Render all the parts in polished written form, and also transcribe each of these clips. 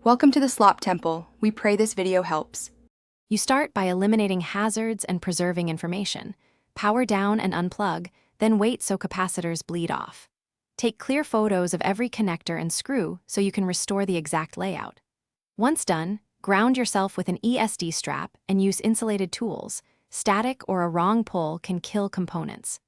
Welcome to the Slop Temple. We pray this video helps. You start by eliminating hazards and preserving information. Power down and unplug, then wait so capacitors bleed off. Take clear photos of every connector and screw so you can restore the exact layout. Once done, ground yourself with an ESD strap and use insulated tools. Static or a wrong pull can kill components.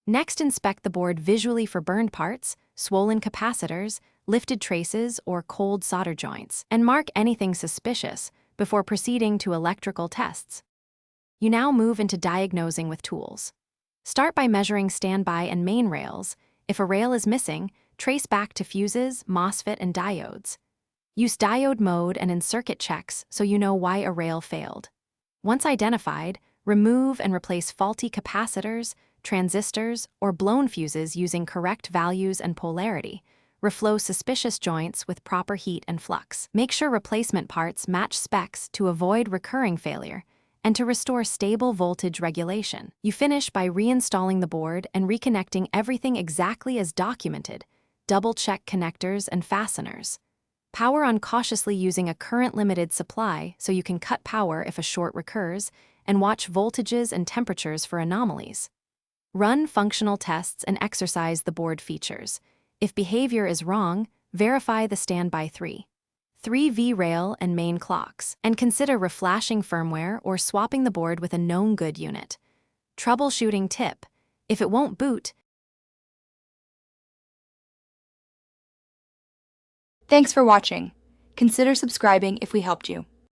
Next, inspect the board visually for burned parts, swollen capacitors, lifted traces, or cold solder joints, and mark anything suspicious before proceeding to electrical tests. You now move into diagnosing with tools. Start by measuring standby and main rails. If a rail is missing, trace back to fuses, MOSFET, and diodes. Use diode mode and in-circuit checks so you know why a rail failed. Once identified, remove and replace faulty capacitors, transistors, or blown fuses using correct values and polarity. Reflow suspicious joints with proper heat and flux. Make sure replacement parts match specs to avoid recurring failure and to restore stable voltage regulation. You finish by reinstalling the board and reconnecting everything exactly as documented. Double-check connectors and fasteners. Power on cautiously using a current-limited supply so you can cut power if a short recurs, and watch voltages and temperatures for anomalies. Run functional tests and exercise the board features. If behavior is wrong, verify the standby 3V rail and main clocks, and consider reflashing firmware or swapping the board with a known good unit. Troubleshooting tip: if it won't boot, Thanks for watching. Consider subscribing if we helped you.